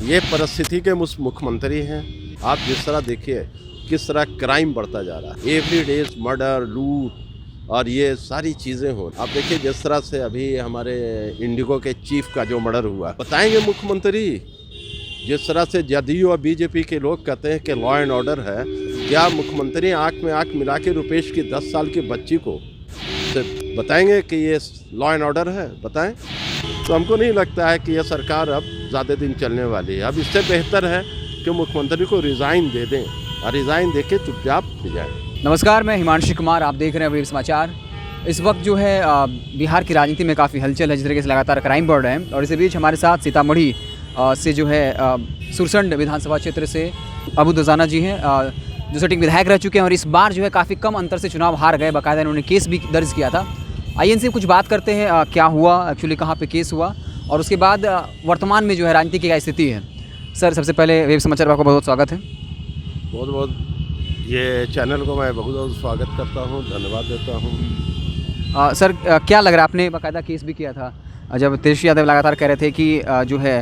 ये परिस्थिति के मुख्यमंत्री हैं। आप जिस तरह देखिए किस तरह क्राइम बढ़ता जा रहा है, एवरी डेज मर्डर, लूट और ये सारी चीज़ें हो। आप देखिए जिस तरह से अभी हमारे इंडिगो के चीफ का जो मर्डर हुआ, बताएंगे मुख्यमंत्री। जिस तरह से जदयू और बीजेपी के लोग कहते हैं कि लॉ एंड ऑर्डर है, क्या मुख्यमंत्री आंख में आंख मिला के रुपेश की 10 साल की बच्ची को बताएंगे कि ये लॉ एंड ऑर्डर है? बताएं। तो हमको नहीं लगता है कि यह सरकार अब ज़्यादा दिन चलने वाली है। अब इससे बेहतर है कि मुख्यमंत्री को रिज़ाइन दे दें और रिज़ाइन दे के चुपचाप हो जाए। नमस्कार, मैं हिमांशु कुमार, आप देख रहे हैं वीर समाचार। इस वक्त जो है बिहार की राजनीति में काफ़ी हलचल है, जिस तरीके से लगातार क्राइम बढ़ रहे हैं। और इसी बीच हमारे साथ सीतामढ़ी से जो है सुरसंड विधानसभा क्षेत्र से अबू दुजाना जी हैं, जो सिटिंग विधायक रह चुके हैं और इस बार जो है काफ़ी कम अंतर से चुनाव हार गए। बाकायदा इन्होंने केस भी दर्ज किया था। आइए इनसे कुछ बात करते हैं, क्या हुआ एक्चुअली, कहाँ पे केस हुआ और उसके बाद वर्तमान में जो है राजनीति की क्या स्थिति है। सर, सबसे पहले वेब समाचार में आपका बहुत स्वागत है। बहुत बहुत ये चैनल को मैं बहुत बहुत स्वागत करता हूँ, धन्यवाद देता हूँ। सर, क्या लग रहा है, आपने बाकायदा केस भी किया था जब तेजस्वी यादव लगातार कह रहे थे कि जो है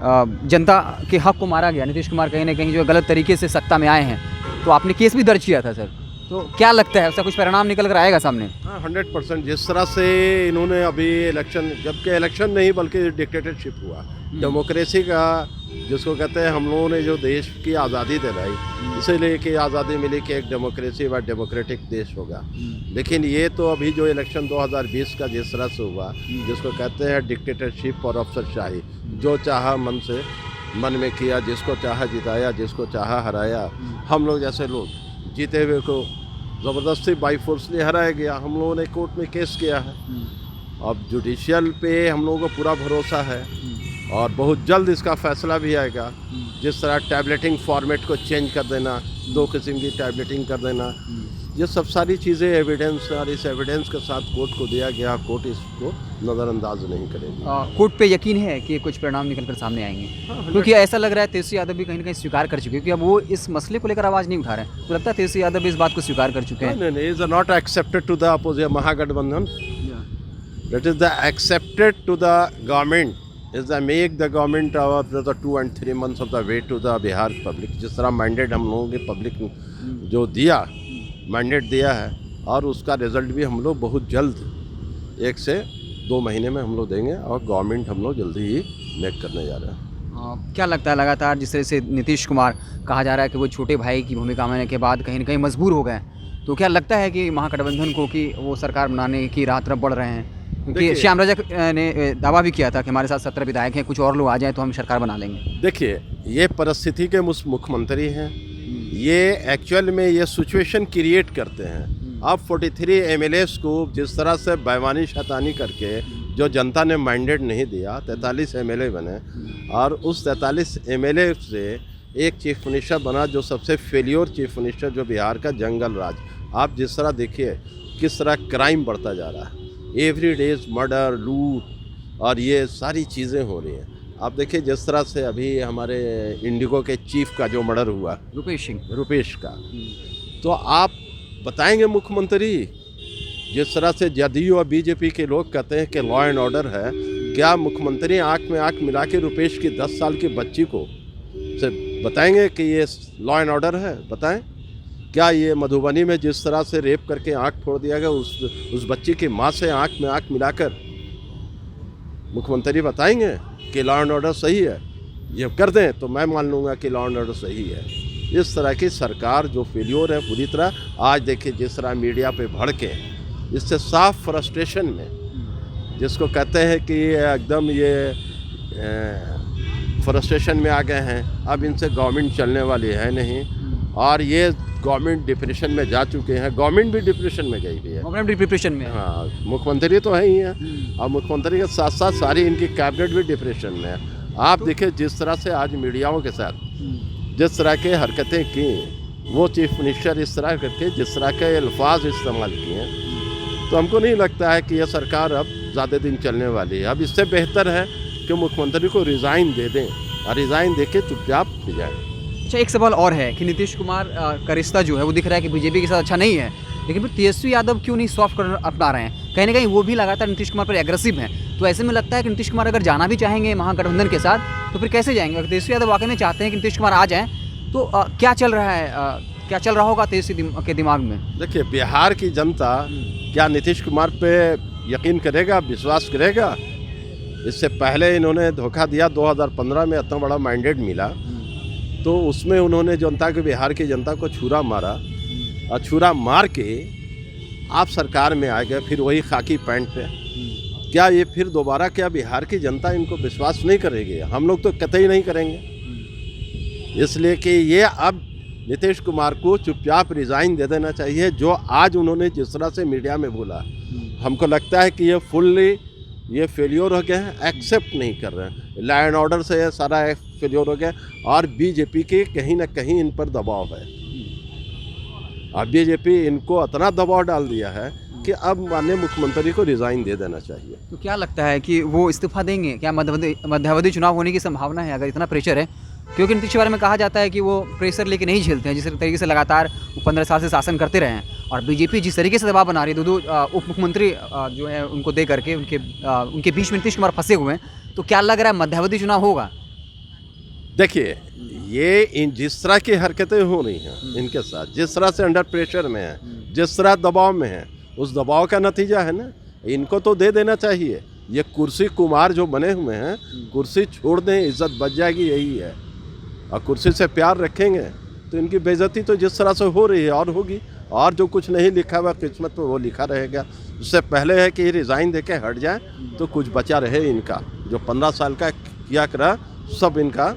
जनता के हक को मारा गया, नीतीश कुमार कहीं ना कहीं जो गलत तरीके से सत्ता में आए हैं, तो आपने केस भी दर्ज किया था सर। तो क्या लगता है उसका कुछ परिणाम निकल कर आएगा सामने? हाँ, 100%। जिस तरह से इन्होंने अभी इलेक्शन, जबकि इलेक्शन नहीं बल्कि डिक्टेटरशिप हुआ, डेमोक्रेसी का जिसको कहते हैं, हम लोगों ने जो देश की आज़ादी दिलाई, इसीलिए कि आज़ादी मिली कि एक डेमोक्रेसी व डेमोक्रेटिक देश होगा। लेकिन ये तो अभी जो इलेक्शन 2020 का जिस तरह से हुआ, जिसको कहते हैं डिक्टेटरशिप और अफसरशाही, जो चाहा मन में किया, जिसको चाहा जिताया, जिसको चाहा हराया। हम लोग जैसे लोग जीते हुए को ज़बरदस्ती बाई फोर्सली हराया गया। हम लोगों ने कोर्ट में केस किया है। अब जुडिशियल पे हम लोगों को पूरा भरोसा है और बहुत जल्द इसका फैसला भी आएगा। जिस तरह टैबलेटिंग फॉर्मेट को चेंज कर देना, 2 किस्म की टैबलेटिंग कर देना, ये सब सारी चीज़ें एविडेंस, और इस एविडेंस के साथ कोर्ट को दिया गया। कोर्ट इसको नज़रअंदाज नहीं करेगी। कोर्ट पे यकीन है कि कुछ परिणाम निकल कर सामने आएंगे? क्योंकि ऐसा लग रहा है तेजस्वी यादव भी कहीं ना कहीं स्वीकार कर चुके हैं, क्योंकि अब वो इस मसले को लेकर आवाज़ नहीं उठा रहे हैं। तो लगता है तेजस्वी यादव भी इस बात को स्वीकार कर चुके हैं। नहीं, is not accepted to the opposition Mahagathbandhan, that is the accepted to the government, is the make the government of the 2 and 3 months of the way to the Bihar public. जिस तरह मैंडेट हम लोगों के पब्लिक जो दिया, मैंडेट दिया है, और उसका रिजल्ट भी हम लोग बहुत जल्द 1 से 2 महीने में हम लोग देंगे और गवर्नमेंट हम लोग जल्दी ही मेक करने जा रहे हैं। क्या लगता है, लगातार जिस तरह से नीतीश कुमार कहा जा रहा है कि वो छोटे भाई की भूमिका में के बाद कहीं ना कहीं मजबूर हो गए, तो क्या लगता है कि महागठबंधन को कि वो सरकार बनाने की राह तरफ बढ़ रहे हैं? क्योंकि श्याम रजक ने दावा भी किया था कि हमारे साथ 17 विधायक हैं, कुछ और लोग आ जाएं तो हम सरकार बना लेंगे। देखिए, ये परिस्थिति के मुख्यमंत्री हैं। ये एक्चुअल में ये सिचुएशन क्रिएट करते हैं। अब 43 MLAs को जिस तरह से बेईमानी शैतानी करके जो जनता ने मैंडेट नहीं दिया, 43 MLA बने और उस 43 MLA से एक चीफ मिनिस्टर बना जो सबसे फेलियर चीफ मिनिस्टर, जो बिहार का जंगल राज। आप जिस तरह देखिए किस तरह क्राइम बढ़ता जा रहा है, एवरी डेज मर्डर, लूट और ये सारी चीज़ें हो रही हैं। आप देखिए जिस तरह से अभी हमारे इंडिगो के चीफ का जो मर्डर हुआ, रुपेश का, तो आप बताएंगे मुख्यमंत्री। जिस तरह से जदयू और बीजेपी के लोग कहते हैं कि लॉ एंड ऑर्डर है, क्या मुख्यमंत्री आंख में आंख मिला के रुपेश की 10 साल की बच्ची को बताएंगे कि ये लॉ एंड ऑर्डर है? बताएं। क्या ये मधुबनी में जिस तरह से रेप करके आंख फोड़ दिया गया, उस बच्ची की माँ से आंख में आंख मिलाकर मुख्यमंत्री बताएंगे कि लॉ एंड ऑर्डर सही है? ये कर दें तो मैं मान लूँगा कि लॉ एंड ऑर्डर सही है। इस तरह की सरकार जो फेलियर है पूरी तरह, आज देखिए जिस तरह मीडिया पे भड़के, इससे साफ फ्रस्ट्रेशन में, जिसको कहते हैं कि एकदम ये फ्रस्ट्रेशन में आ गए हैं। अब इनसे गवर्नमेंट चलने वाली है नहीं, और ये गवर्नमेंट डिप्रेशन में जा चुके हैं। गवर्नमेंट भी डिप्रेशन में गई हुई है। गवर्नमेंट डिप्रेशन में, हाँ, मुख्यमंत्री तो है ही है, और मुख्यमंत्री के साथ साथ सारी इनकी कैबिनेट भी डिप्रेशन में है। आप देखिए जिस तरह से आज मीडियाओं के साथ जिस तरह के हरकतें की, वो चीफ मिनिस्टर इस तरह करके जिस तरह के अल्फाज इस्तेमाल किए, तो हमको नहीं लगता है कि यह सरकार अब ज़्यादा दिन चलने वाली है। अब इससे बेहतर है कि मुख्यमंत्री को रिज़ाइन दे दें और रिज़ाइन दे के चुपचाप हो जाए। अच्छा, एक सवाल और है कि नीतीश कुमार का रिश्ता जो है वो दिख रहा है कि बीजेपी के साथ अच्छा नहीं है, लेकिन फिर तेजस्वी यादव क्यों नहीं सॉफ्ट कर्नर अपना रहे हैं? कहीं ना कहीं वो भी लगातार नीतीश कुमार पर एग्रेसिव हैं। तो ऐसे में लगता है कि नीतीश कुमार अगर जाना भी चाहेंगे महागठबंधन के साथ, तो फिर कैसे जाएंगे? अगर तेजस्वी यादव वाकई में चाहते हैं कि नीतीश कुमार आ जाएं तो क्या चल रहा है, क्या चल रहा होगा तेजस्वी के दिमाग में? देखिए, बिहार की जनता क्या नीतीश कुमार पे यकीन करेगा, विश्वास करेगा? इससे पहले इन्होंने धोखा दिया, 2015 में इतना बड़ा मैंडेट मिला, तो उसमें उन्होंने जनता के, बिहार की जनता को छुरा मारा, और छुरा मार के आप सरकार में आ गए, फिर वही खाकी पैंट पे। क्या ये फिर दोबारा, क्या बिहार की जनता इनको विश्वास नहीं करेगी? हम लोग तो कतई नहीं करेंगे। इसलिए कि ये अब नीतीश कुमार को चुपचाप रिज़ाइन दे देना चाहिए। जो आज उन्होंने जिस तरह से मीडिया में बोला, हमको लगता है कि ये फुल्ली ये फेलियर हो गए हैं, एक्सेप्ट नहीं कर रहे हैं। लॉ एंड ऑर्डर से ये सारा फेलियर हो गया, और बीजेपी के कहीं ना कहीं इन पर दबाव है। और बीजेपी इनको इतना दबाव डाल दिया है कि अब माननीय मुख्यमंत्री को रिज़ाइन दे देना चाहिए। तो क्या लगता है कि वो इस्तीफा देंगे? क्या मध्यावधि चुनाव होने की संभावना है अगर इतना प्रेशर है? क्योंकि नीतीश के बारे में कहा जाता है कि वो प्रेशर लेके नहीं झेलते हैं, जिस तरीके से लगातार 15 साल से शासन करते रहे हैं, और बीजेपी जिस तरीके से दबाव बना रही है, दो उप मुख्यमंत्री जो है उनको दे करके उनके बीच में नीतीश कुमार फंसे हुए हैं, तो क्या लग रहा है मध्यावधि चुनाव होगा? देखिए, ये जिस तरह की हरकतें हो रही हैं इनके साथ, जिस तरह से अंडर प्रेशर में है, जिस तरह दबाव में है, उस दबाव का नतीजा है ना। इनको तो दे देना चाहिए। ये कुर्सी कुमार जो बने हुए हैं, कुर्सी छोड़ दें, इज्जत बच जाएगी, यही है। और कुर्सी से प्यार रखेंगे तो इनकी बेइज्जती तो जिस तरह से हो रही है और होगी। और जो कुछ नहीं लिखा हुआ किस्मत में, वो लिखा रहेगा। उससे पहले है कि रिज़ाइन देके हट जाए तो कुछ बचा रहे इनका। जो 15 साल का किया करा, सब इनका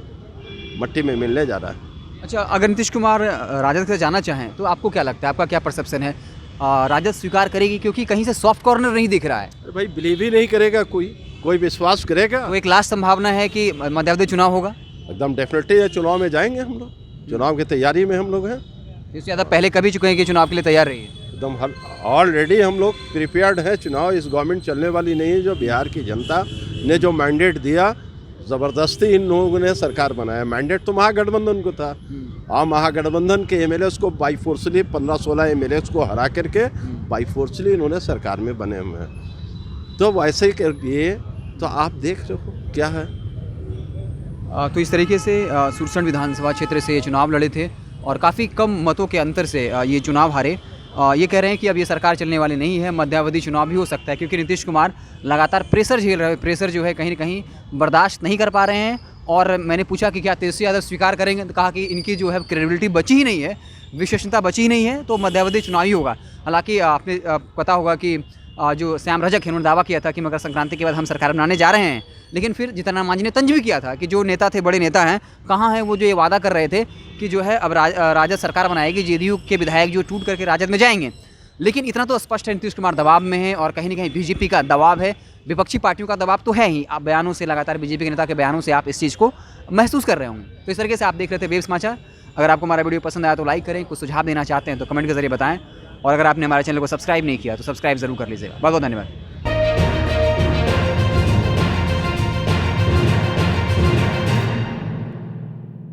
मट्टी में मिलने जा रहा है। अच्छा, अगर नीतीश कुमार राजद से जाना चाहें तो आपको क्या लगता है, आपका क्या परसेप्शन है? राजद स्वीकार करेगी? क्योंकि कहीं से सॉफ्ट कॉर्नर नहीं दिख रहा है। अरे भाई, बिलीव ही नहीं करेगा कोई विश्वास करेगा? तो एक लास्ट संभावना है कि मध्यावधि चुनाव होगा? एकदम डेफिनेटली है। चुनाव में जाएंगे हम लोग, चुनाव की तैयारी में हम लोग हैं। इससे ज़्यादा पहले कभी चुके हैं कि चुनाव के लिए तैयार रही है? एकदम ऑलरेडी हम लोग प्रिपेयर्ड है। चुनाव इस गवर्नमेंट चलने वाली नहीं है। जो बिहार की जनता ने जो मैंडेट दिया, ज़बरदस्ती इन लोगों ने सरकार बनाया। मैंडेट तो महागठबंधन को था, और महागठबंधन के एमएलएस को बाई फोर्सली 15-16 एमएलएस को हरा करके बाई फोर्सली इन्होंने सरकार में बने हुए हैं। तो वैसे ही करके तो आप देख रहे हो क्या है। तो इस तरीके से सुरसंड विधानसभा क्षेत्र से ये चुनाव लड़े थे और काफ़ी कम मतों के अंतर से ये चुनाव हारे। ये कह रहे हैं कि अब ये सरकार चलने वाली नहीं है, मध्यावधि चुनाव भी हो सकता है, क्योंकि नीतीश कुमार लगातार प्रेशर झेल रहे हैं। प्रेशर जो है कहीं ना कहीं बर्दाश्त नहीं कर पा रहे हैं। और मैंने पूछा कि क्या तेजस्वी यादव स्वीकार करेंगे, तो कहा कि इनकी जो है क्रेडिबिलिटी बची ही नहीं है, विश्वसनीयता बची ही नहीं है, तो मध्यावधि चुनाव ही होगा। हालांकि आपने पता होगा कि जो श्याम रजक है, उन्होंने दावा किया था कि मकर संक्रांति के बाद हम सरकार बनाने जा रहे हैं। लेकिन फिर जीतन राम मांझी ने तंज भी किया था कि जो नेता थे, बड़े नेता हैं, कहाँ हैं वो जो ये वादा कर रहे थे कि जो है अब राजद सरकार बनाएगी, जेडीयू के विधायक जो टूट करके राजद में जाएंगे। लेकिन इतना तो स्पष्ट है, नीतीश कुमार दबाव में है और कहीं ना कहीं बीजेपी का दबाव है, विपक्षी पार्टियों का दबाव तो है ही। आप बयानों से, लगातार बीजेपी के नेता के बयानों से आप इस चीज़ को महसूस कर रहे होंगे। तो इस तरीके से आप देख रहे थे वेब समाचार। अगर आपको हमारा वीडियो पसंद आया तो लाइक करें, कुछ सुझाव देना चाहते हैं तो कमेंट के जरिए बताएं, और अगर आपने हमारे चैनल को सब्सक्राइब नहीं किया तो सब्सक्राइब जरूर कर लीजिएगा। बहुत बहुत धन्यवाद।